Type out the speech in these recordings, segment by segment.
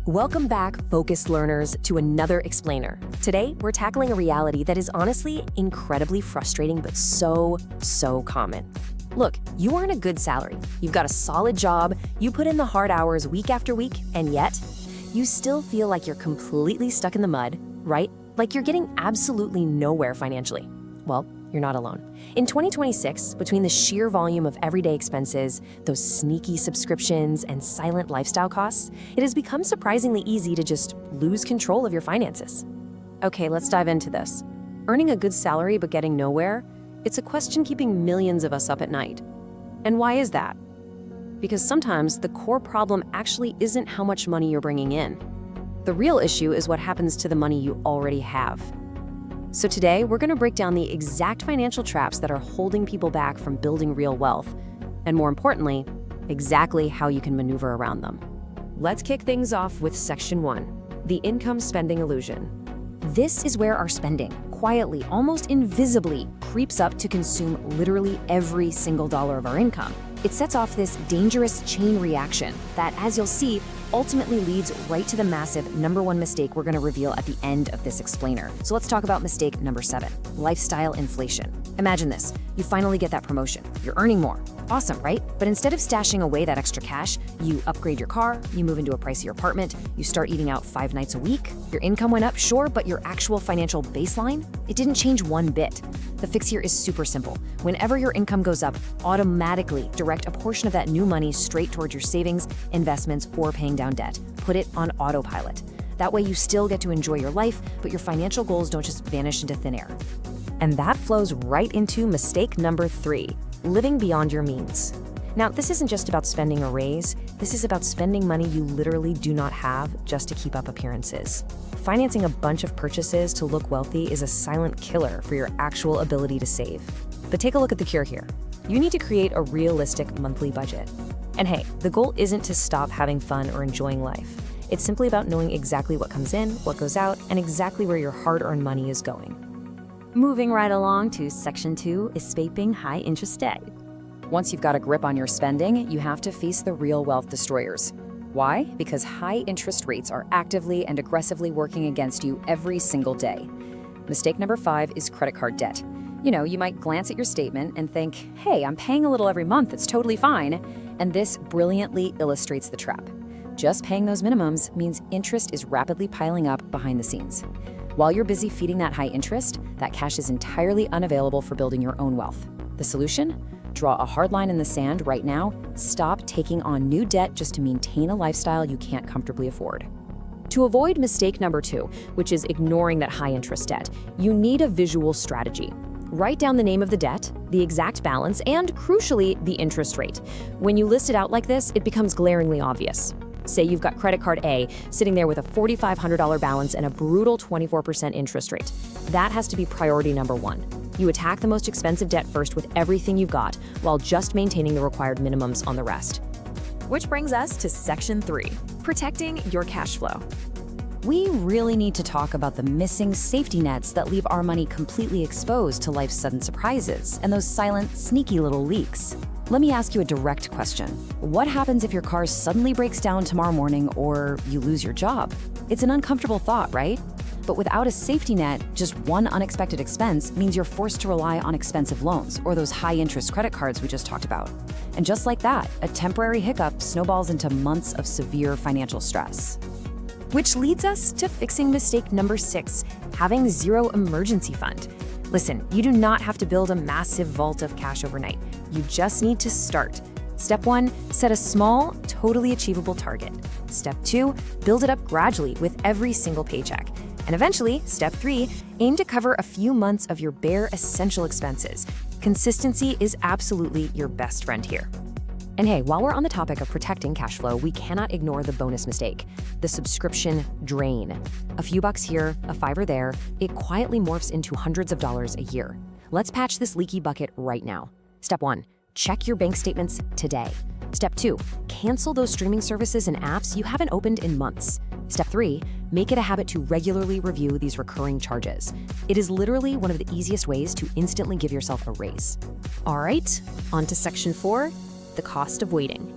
Welcome back, focused learners, to another explainer. Today, we're tackling a reality that is honestly incredibly frustrating but so common. Look, you earn a good salary, you've got a solid job, you put in the hard hours week after week, and yet, you still feel like you're completely stuck in the mud, right? Like you're getting absolutely nowhere financially. Well, you're not alone. In 2026, between the sheer volume of everyday expenses, those sneaky subscriptions, and silent lifestyle costs, it has become surprisingly easy to just lose control of your finances. Okay, let's dive into this. Earning a good salary but getting nowhere? It's a question keeping millions of us up at night. And why is that? Because sometimes the core problem actually isn't how much money you're bringing in. The real issue is what happens to the money you already have. So today, we're going to break down the exact financial traps that are holding people back from building real wealth, and more importantly, exactly how you can maneuver around them. Let's kick things off with Section 1, the income spending illusion. This is where our spending, quietly, almost invisibly, creeps up to consume literally every single dollar of our income. It sets off this dangerous chain reaction that, as you'll see, ultimately leads right to the massive number one mistake we're going to reveal at the end of this explainer. So let's talk about mistake number 7, lifestyle inflation. Imagine this, you finally get that promotion, you're earning more. Awesome, right? But instead of stashing away that extra cash, you upgrade your car, you move into a pricier apartment, you start eating out 5 nights a week. Your income went up, sure, but your actual financial baseline, it didn't change one bit. The fix here is super simple. Whenever your income goes up, automatically direct a portion of that new money straight towards your savings, investments, or paying down debt. Put it on autopilot. That way you still get to enjoy your life, but your financial goals don't just vanish into thin air. And that flows right into mistake number 3, living beyond your means. Now, this isn't just about spending a raise, this is about spending money you literally do not have just to keep up appearances. Financing a bunch of purchases to look wealthy is a silent killer for your actual ability to save. But take a look at the cure here. You need to create a realistic monthly budget. And hey, the goal isn't to stop having fun or enjoying life. It's simply about knowing exactly what comes in, what goes out, and exactly where your hard-earned money is going. Moving right along to Section 2, escaping high-interest debt. Once you've got a grip on your spending, you have to face the real wealth destroyers. Why? Because high interest rates are actively and aggressively working against you every single day. Mistake number 5 is credit card debt. You might glance at your statement and think, hey, I'm paying a little every month, it's totally fine. And this brilliantly illustrates the trap. Just paying those minimums means interest is rapidly piling up behind the scenes. While you're busy feeding that high interest, that cash is entirely unavailable for building your own wealth. The solution? Draw a hard line in the sand right now. Stop taking on new debt just to maintain a lifestyle you can't comfortably afford. To avoid mistake number 2, which is ignoring that high interest debt, you need a visual strategy. Write down the name of the debt, the exact balance, and crucially, the interest rate. When you list it out like this, it becomes glaringly obvious. Say you've got credit card A sitting there with a $4,500 balance and a brutal 24% interest rate. That has to be priority number 1. You attack the most expensive debt first with everything you've got, while just maintaining the required minimums on the rest. Which brings us to Section 3, protecting your cash flow. We really need to talk about the missing safety nets that leave our money completely exposed to life's sudden surprises and those silent, sneaky little leaks. Let me ask you a direct question. What happens if your car suddenly breaks down tomorrow morning or you lose your job? It's an uncomfortable thought, right? But without a safety net, just one unexpected expense means you're forced to rely on expensive loans or those high-interest credit cards we just talked about. And just like that, a temporary hiccup snowballs into months of severe financial stress. Which leads us to fixing mistake number 6, having zero emergency fund. Listen, you do not have to build a massive vault of cash overnight. You just need to start. Step 1, set a small, totally achievable target. Step 2, build it up gradually with every single paycheck. And eventually, step 3, aim to cover a few months of your bare essential expenses. Consistency is absolutely your best friend here. And hey, while we're on the topic of protecting cash flow, we cannot ignore the bonus mistake, the subscription drain. A few bucks here, a $5 there, it quietly morphs into hundreds of dollars a year. Let's patch this leaky bucket right now. Step 1, check your bank statements today. Step 2, cancel those streaming services and apps you haven't opened in months. Step 3, make it a habit to regularly review these recurring charges. It is literally one of the easiest ways to instantly give yourself a raise. All right, on to Section 4, the cost of waiting.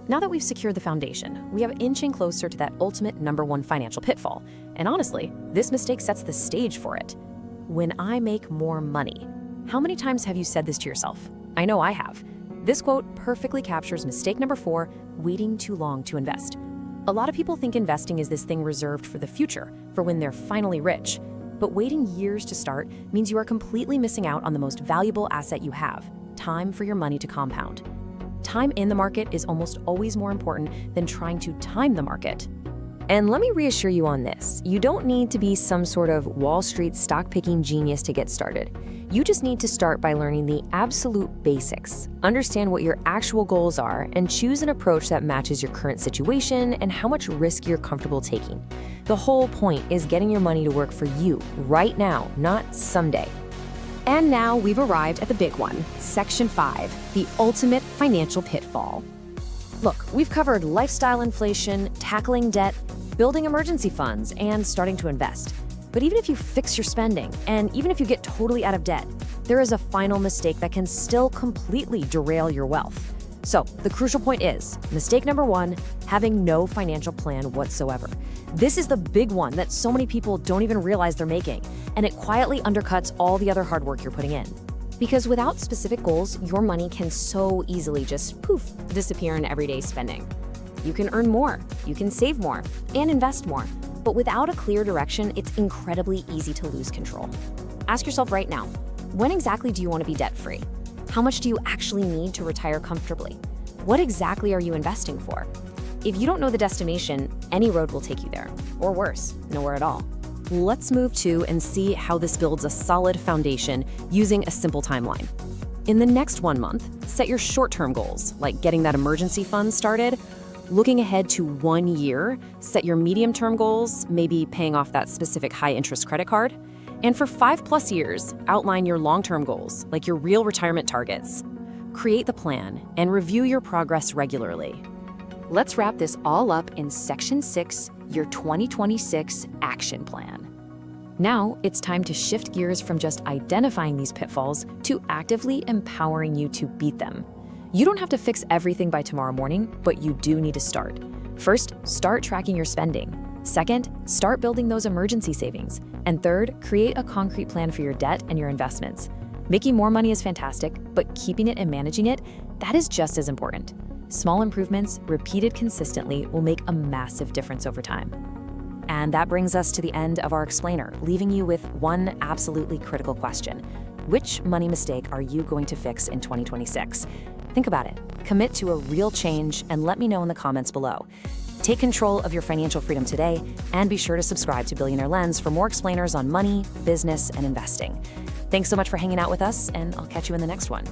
Now that we've secured the foundation, we have inching closer to that ultimate number one financial pitfall. And honestly, this mistake sets the stage for it. When I make more money. How many times have you said this to yourself? I know I have. This quote perfectly captures mistake number 4, waiting too long to invest. A lot of people think investing is this thing reserved for the future, for when they're finally rich. But waiting years to start means you are completely missing out on the most valuable asset you have, time for your money to compound. Time in the market is almost always more important than trying to time the market. And let me reassure you on this. You don't need to be some sort of Wall Street stock-picking genius to get started. You just need to start by learning the absolute basics, understand what your actual goals are, and choose an approach that matches your current situation and how much risk you're comfortable taking. The whole point is getting your money to work for you right now, not someday. And now we've arrived at the big one, Section 5, the ultimate financial pitfall. Look, we've covered lifestyle inflation, tackling debt, building emergency funds, and starting to invest. But even if you fix your spending, and even if you get totally out of debt, there is a final mistake that can still completely derail your wealth. So the crucial point is, mistake number 1, having no financial plan whatsoever. This is the big one that so many people don't even realize they're making, and it quietly undercuts all the other hard work you're putting in. Because without specific goals, your money can so easily just poof, disappear in everyday spending. You can earn more, you can save more, and invest more. But without a clear direction, it's incredibly easy to lose control. Ask yourself right now, when exactly do you want to be debt-free? How much do you actually need to retire comfortably? What exactly are you investing for? If you don't know the destination, any road will take you there. Or worse, nowhere at all. Let's move to and see how this builds a solid foundation using a simple timeline. In the next 1 month, set your short-term goals, like getting that emergency fund started. Looking ahead to 1 year, set your medium-term goals, maybe paying off that specific high-interest credit card. And for 5+ years, outline your long-term goals, like your real retirement targets. Create the plan and review your progress regularly. Let's wrap this all up in Section 6, your 2026 Action Plan. Now, it's time to shift gears from just identifying these pitfalls to actively empowering you to beat them. You don't have to fix everything by tomorrow morning, but you do need to start. First, start tracking your spending. Second, start building those emergency savings. And third, create a concrete plan for your debt and your investments. Making more money is fantastic, but keeping it and managing it, that is just as important. Small improvements, repeated consistently, will make a massive difference over time. And that brings us to the end of our explainer, leaving you with one absolutely critical question. Which money mistake are you going to fix in 2026? Think about it, commit to a real change, and let me know in the comments below. Take control of your financial freedom today, and be sure to subscribe to Billionaire Lens for more explainers on money, business, and investing. Thanks so much for hanging out with us, and I'll catch you in the next one.